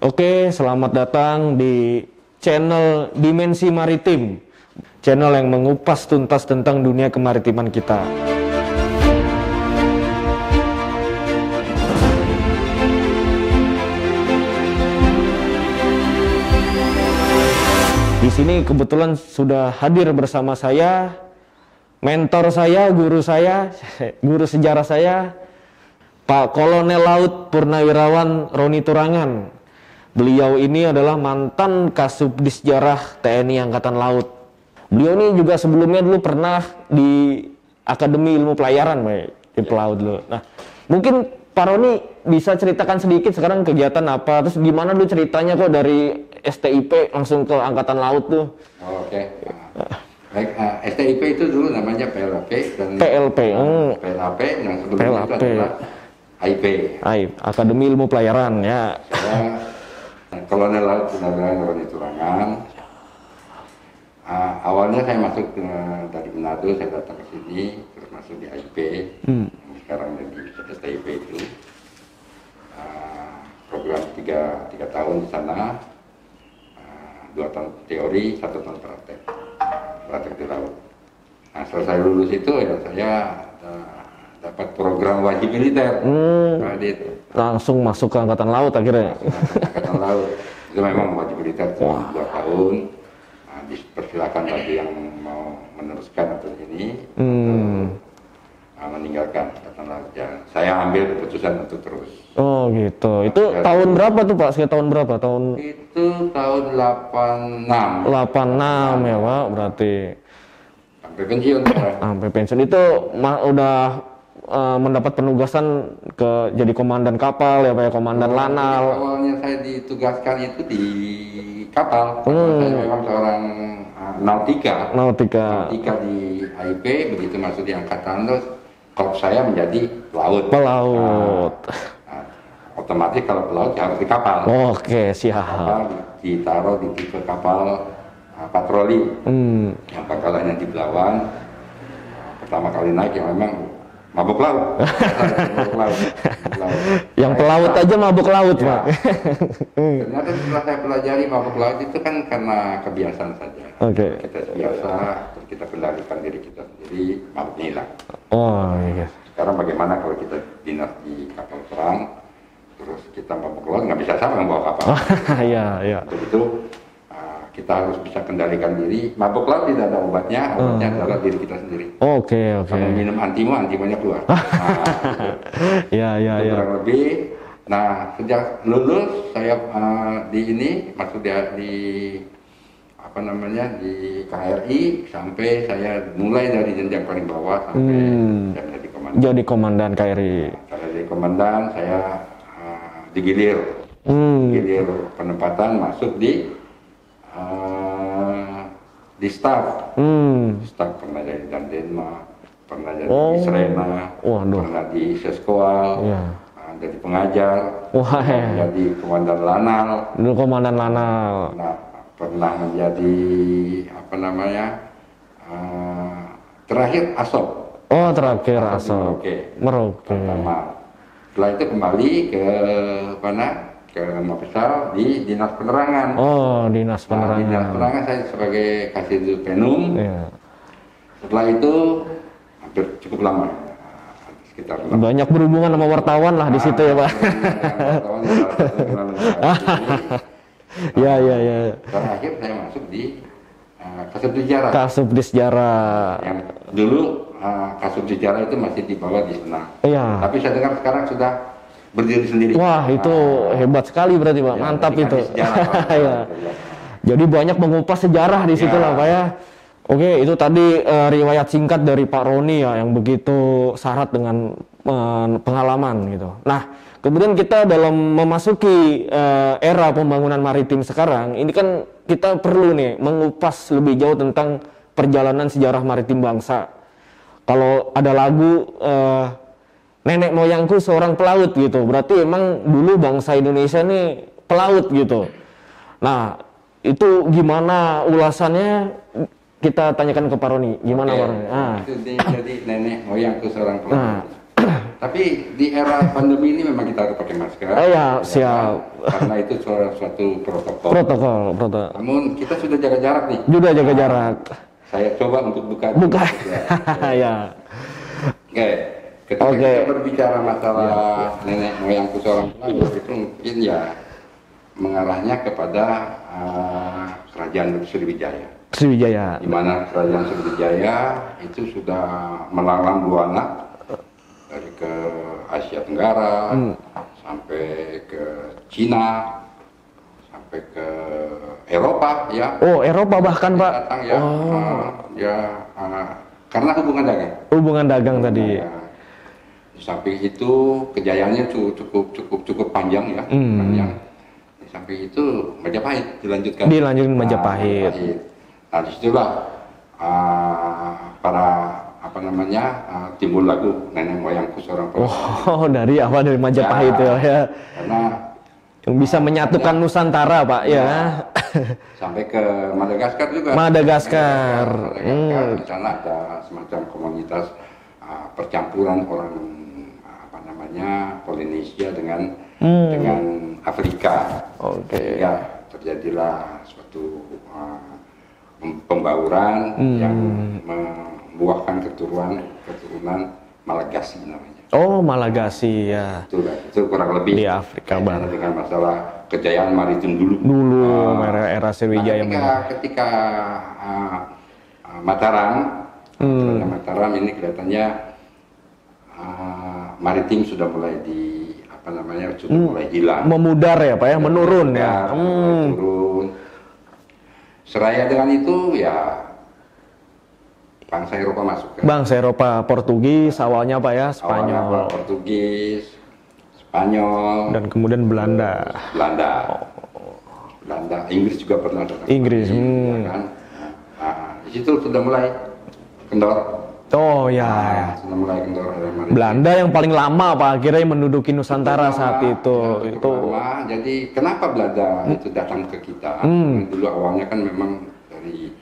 Oke, selamat datang di channel Dimensi Maritim, channel yang mengupas tuntas tentang dunia kemaritiman kita. Di sini kebetulan sudah hadir bersama saya, mentor saya, guru sejarah saya, Pak Kolonel Laut Purnawirawan Roni Turangan. Beliau ini adalah mantan Kasubdis Sejarah TNI Angkatan Laut. Beliau ini juga sebelumnya dulu pernah di Akademi Ilmu Pelayaran, di Pelaut dulu. Nah, mungkin Pak Roni bisa ceritakan sedikit sekarang kegiatan apa, terus gimana dulu ceritanya kok dari STIP langsung ke Angkatan Laut tuh? Oke. Baik, STIP itu dulu namanya PLAP dan PLP. PLAP yang sebelumnya itu adalah AIP. Akademi Ilmu Pelayaran ya. Kolonel Laut Purnawirawan Roni Turangan. Awalnya saya masuk dari Manado, saya datang ke sini, terus masuk di AIP, sekarang jadi STIP itu. Program 3 tahun di sana, 2 tahun teori, 1 tahun praktek di laut. Nah, selesai lulus itu ya saya dapat program wajib militer. Langsung masuk ke Angkatan Laut akhirnya. Angkatan Laut itu memang wajib militer 2 tahun. Nah, dipersilakan bagi yang mau meneruskan atau ini meninggalkan Angkatan Laut. Ya, saya ambil keputusan untuk terus. Oh gitu. Itu tahun berapa tuh Pak? Sekitar tahun berapa? Itu tahun 86. 86 ya Pak, berarti. Sampai pensiun. Sampai pensiun itu udah mendapat penugasan jadi komandan kapal ya Pak ya, komandan lanal. Awalnya saya ditugaskan itu di kapal. Saya memang seorang nautika di AIP, begitu masuk di angkatan terus korps saya menjadi pelaut. Nah, otomatis kalau pelaut ya harus di kapal. Oke, siap. Kapal ditaruh di tipe kapal patroli. Yang pangkalannya di Belawan. Pertama kali naik yang memang mabuk laut. Yang pelaut aja mabuk laut, Pak. Ternyata setelah saya pelajari mabuk laut itu kan karena kebiasaan saja. Kita biasa, kita kendalikan diri kita sendiri, mabuknya hilang. Oh iya. Sekarang bagaimana kalau kita dinas di kapal perang, terus kita mabuk laut, nggak bisa sama membawa kapal. Iya. Untuk itu kita harus bisa kendalikan diri. Mabuk laut tidak ada obatnya adalah diri kita sendiri. Oke. Kalau minum antimonya keluar. Iya. Kurang lebih. Nah, sejak lulus saya masuk di KRI sampai saya mulai dari jenjang paling bawah sampai saya menjadi komandan. Jadi komandan KRI. Saya jadi komandan, saya digilir. Gilir penempatan masuk di staff. Staff pernah jadi Dandenma, pernah jadi di Serena, pernah di Seskoal, jadi pengajar, jadi komandan lanal. Dulu komandan lanal. Nah, pernah menjadi terakhir ASOP. Oh, terakhir ASOP. Merauke. Setelah itu kembali ke Mapesal di Dinas Penerangan. Oh, Dinas Penerangan. Dinas Penerangan saya sebagai Kasih Penum. Setelah itu hampir cukup lama. Sekitar banyak berhubungan sama wartawan lah di situ ya Pak. Ya. Terakhir saya masuk di Kasubdis Sejarah. Kasubdis Sejarah. Yang dulu Kasubdis Sejarah itu masih di bawah di Senang. Iya. Tapi saya dengar sekarang sudah berdiri sendiri. Wah, itu hebat sekali berarti Pak. Mantap itu. Ya. Jadi banyak mengupas sejarah di situ lah Pak ya. Oke, itu tadi riwayat singkat dari Pak Roni ya, yang begitu syarat dengan pengalaman gitu. Nah, kemudian kita dalam memasuki era pembangunan maritim sekarang, ini kan kita perlu nih mengupas lebih jauh tentang perjalanan sejarah maritim bangsa. Kalau ada lagu nenek moyangku seorang pelaut gitu, berarti emang dulu bangsa Indonesia nih pelaut gitu. Nah, itu gimana ulasannya? Kita tanyakan ke Pak Roni, gimana Pak Roni? Jadi nenek moyangku seorang pelaut. Tapi di era pandemi ini memang kita harus pakai masker. Ya, siap. Karena itu suatu protokol. Protokol. Namun kita sudah jaga jarak nih. Sudah jaga jarak. Saya coba untuk buka. Ya. Oke. Ketika kita berbicara masalah nenek moyangku seorang pelagor, itu mungkin ya mengarahnya kepada kerajaan Sriwijaya. Di mana kerajaan Sriwijaya itu sudah melanglang buana dari ke Asia Tenggara sampai ke Cina sampai ke Eropa ya. Oh, Eropa bahkan Pak. Datang ya, karena hubungan dagang tadi. Di samping itu kejayaannya cukup panjang ya. Panjang. Di samping itu Majapahit dilanjutkan Majapahit. Nah disitulah para timbul lagu nenek moyangku seorang pelagor. Dari Majapahit ya. Karena yang bisa menyatukan Nusantara Pak ya. Sampai ke Madagaskar juga. Madagaskar. Di sana ada semacam komunitas percampuran orang Polinesia dengan Afrika. Ya terjadilah suatu pembauran yang membuahkan keturunan Malagasy namanya. Oh, Malagasy ya. Itu kurang lebih di Afrika Barat dengan masalah kejayaan maritim dulu. Era Sriwijaya. Ketika Mataram ini kelihatannya maritim sudah mulai mulai hilang. Memudar ya Pak ya, menurun ya. Turun. Seraya dengan itu ya bangsa Eropa masuk. Bangsa Eropa, Portugis awalnya Pak ya, Spanyol. Portugis, Spanyol. Dan kemudian Belanda. Inggris juga pernah datang. Inggris. Ya kan? Di situ sudah mulai kendor. Oh ya. Sudah mulai kendor. Belanda yang paling lama Pak akhirnya menduduki Nusantara saat itu. Lama. Jadi kenapa Belanda itu datang ke kita? Dulu awalnya kan memang dari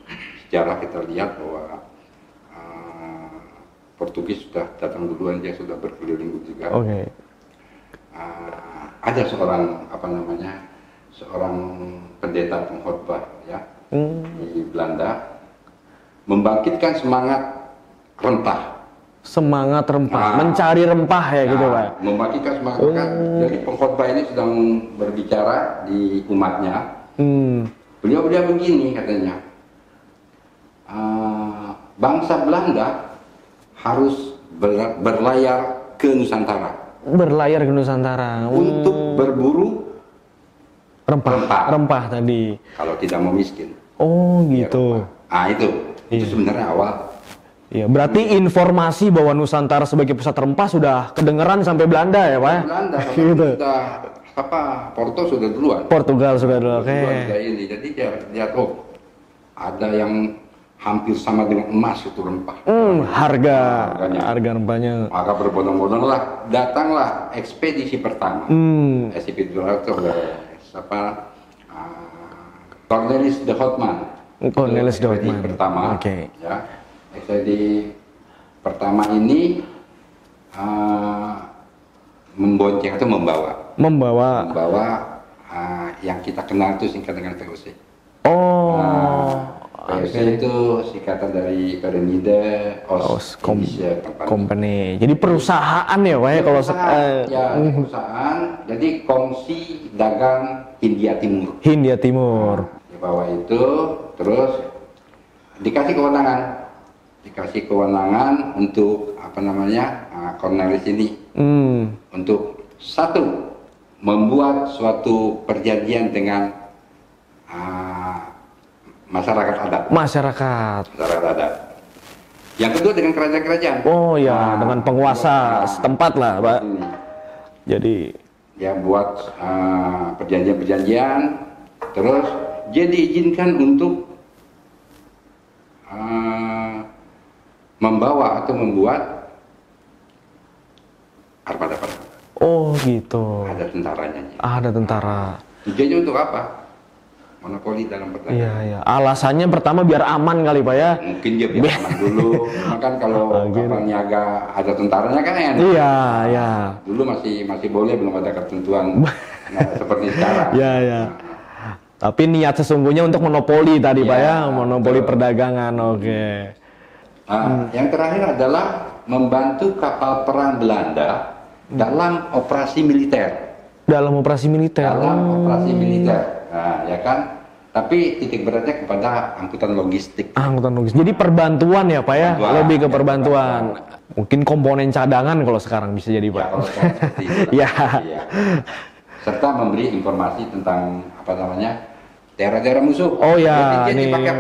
sejarah kita lihat bahwa Portugis sudah datang duluan, dia sudah berkeliling juga. Ada seorang pendeta pengkhotbah ya di Belanda membangkitkan semangat rempah, mencari rempah ya gitu Pak. Membangkitkan semangat rempah. Jadi pengkhotbah ini sedang berbicara di umatnya. Beliau begini katanya, bangsa Belanda harus berlayar ke Nusantara. Untuk berburu rempah tadi. Kalau tidak mau miskin. Oh gitu. Itu sebenarnya awal. Iya, berarti informasi bahwa Nusantara sebagai pusat rempah sudah kedengeran sampai Belanda ya Pak? Belanda, gitu. Portugal sudah dulu. Jadi dia lihat ada yang hampir sama dengan emas itu rempah. Harga rempahnya. Maka berbondong-bondong datanglah ekspedisi pertama. Ekspedisi Cornelis de Houtman. Pertama. Ya, ekspedisi pertama ini membonceng atau membawa yang kita kenal itu singkat dengan VOC. VOC itu singkatan dari Pyramide Oost Company. Jadi perusahaan ya Pak ya kalau perusahaan. Jadi Kongsi Dagang Hindia Timur. Di bawah itu terus dikasih kewenangan untuk Cornelis ini untuk satu membuat suatu perjanjian dengan masyarakat adat. Yang kedua dengan kerajaan-kerajaan. Dengan penguasa setempat lah Pak. Jadi dia buat perjanjian, terus dia diizinkan untuk membawa atau membuat armada perang. Gitu. Ada tentaranya. Ada tentara. Tujuannya untuk apa? monopoli dalam perdagangan. Iya, iya. Alasannya pertama biar aman kali Pak ya. Mungkin dia biar aman dulu. Memang kan kalau kapal niaga ada tentaranya kan enak. Iya, iya. Dulu masih boleh, belum ada ketentuan seperti sekarang. Iya, iya. Tapi niat sesungguhnya untuk monopoli tadi Pak ya, monopoli perdagangan. Oke. Nah, yang terakhir adalah membantu kapal perang Belanda dalam operasi militer. Dalam operasi militer. Nah, ya kan. Tapi titik beratnya kepada angkutan logistik. Angkutan logistik. Jadi perbantuan ya Pak ya, lebih ke perbantuan. Mungkin komponen cadangan kalau sekarang bisa jadi Pak. Ya, kalau sekarang seperti itu. Ya. Serta memberi informasi tentang apa namanya daerah-daerah musuh. Oh ya, jadi ini pakai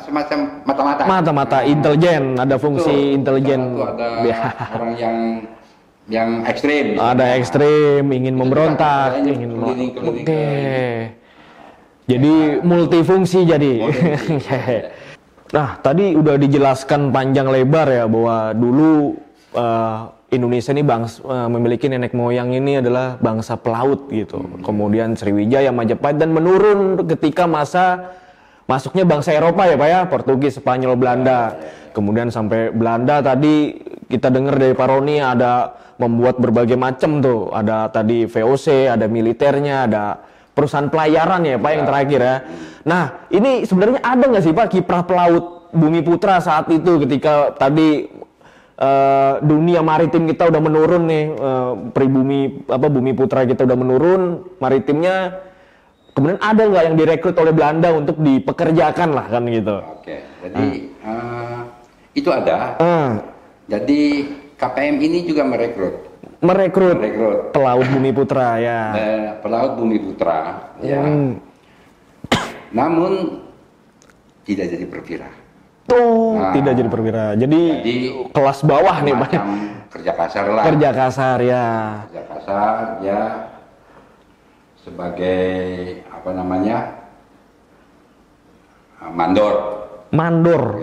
semacam mata-mata. Mata-mata intelijen, ada fungsi intelijen. Ada orang yang ekstrim. Ada ekstrim, ingin memberontak, ingin Oke. Jadi multifungsi jadi. Nah, tadi udah dijelaskan panjang lebar ya bahwa dulu Indonesia ini memiliki nenek moyang ini adalah bangsa pelaut gitu. Kemudian Sriwijaya, Majapahit dan menurun ketika masa masuknya bangsa Eropa ya Pak ya, Portugis, Spanyol, Belanda. Kemudian sampai Belanda tadi kita dengar dari Pak Roni ada membuat berbagai macam tuh. Ada tadi VOC, ada militernya, ada perusahaan pelayaran ya Pak yang terakhir ya. Nah ini sebenarnya ada nggak sih Pak kiprah pelaut Bumi Putra saat itu ketika tadi dunia maritim kita udah menurun nih, Bumi Putra kita udah menurun maritimnya, kemudian ada nggak yang direkrut oleh Belanda untuk dipekerjakan lah kan gitu? Oke, jadi itu ada. Jadi KPM ini juga merekrut pelaut Bumi Putra ya. Pelaut Bumi Putra ya. Namun tidak jadi perwira. Tidak jadi perwira. Jadi kelas bawah nih Pak. Kerja kasar lah. Kerja kasar ya. Kerja kasar ya. Sebagai apa namanya? Mandor.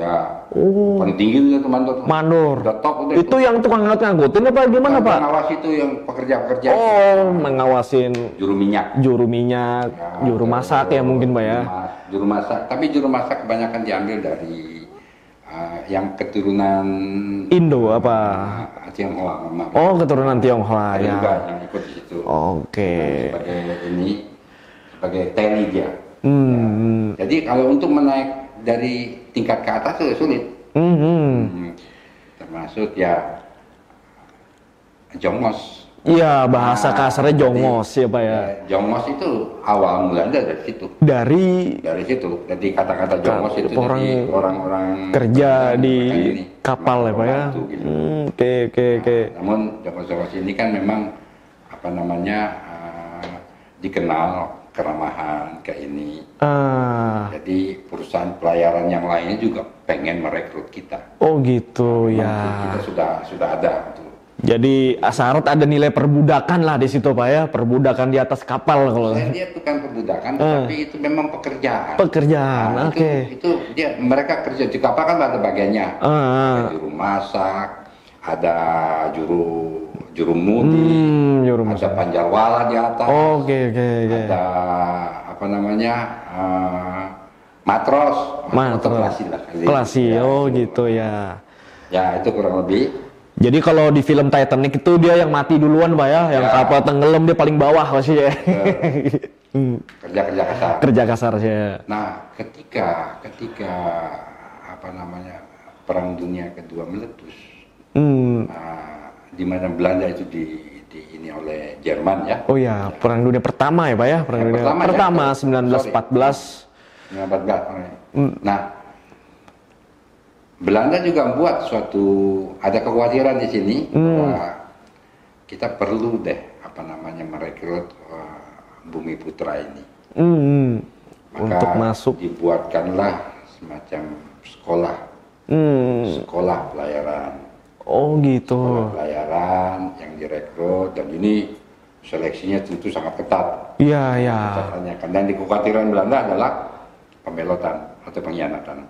Ya. Paling tinggi itu mandor. Udah top udah itu yang tukang ngangkutin apa gimana Pak? Mengawasi itu yang pekerja-pekerja. Mengawasin juru minyak, ya, juru masak ya mungkin Pak ya. Juru masak, tapi juru masak kebanyakan diambil dari yang keturunan Indo apa? Tionghoa. Keturunan Tionghoa ya. Juga yang ikut di situ. Oke. Sebagai TNI dia. Jadi kalau untuk menaik dari tingkat ke atas itu sulit. Termasuk ya jongos. Iya, bahasa kasarnya jongos ya Pak ya. Jongos itu awal mulanya dari situ. Dari situ. Jadi kata-kata jongos itu orang-orang kerja di kapal ya Pak ya. Gitu. Oke. Namun jongos-jongos ini kan memang apa namanya dikenal keramahan kayak ini. Jadi perusahaan pelayaran yang lainnya juga pengen merekrut kita. Oh gitu ya. Kita sudah ada. Jadi syarat ada nilai perbudakan lah di situ Pak ya, perbudakan di atas kapal kalau. Saya lihat bukan perbudakan, tapi itu memang pekerjaan. Oke. Itu mereka kerja di kapal kan ada bagiannya. Ada juru masak, ada juru mudi, ada panjarwala di atas. Oke. Ada apa namanya matros. Pelasi. Gitu ya. Ya itu kurang lebih. Jadi kalau di film Titanic itu dia yang mati duluan Pak ya, yang kapal tenggelam dia paling bawah pasti ya. Kerja kasar. Kerja kasar ya. Nah, ketika apa namanya Perang Dunia Kedua meletus, di mana Belanda itu ini oleh Jerman ya. Oh ya, Perang Dunia Pertama ya Pak ya, Perang Dunia Pertama 1914. Nah, Belanda juga membuat ada kekhawatiran di sini bahwa kita perlu merekrut Bumi Putra ini. Maka untuk masuk dibuatkanlah semacam sekolah pelayaran. Oh gitu. Sekolah pelayaran yang direkrut dan ini seleksinya tentu sangat ketat. Iya. Dan kekhawatiran Belanda adalah pembelotan atau pengkhianatan.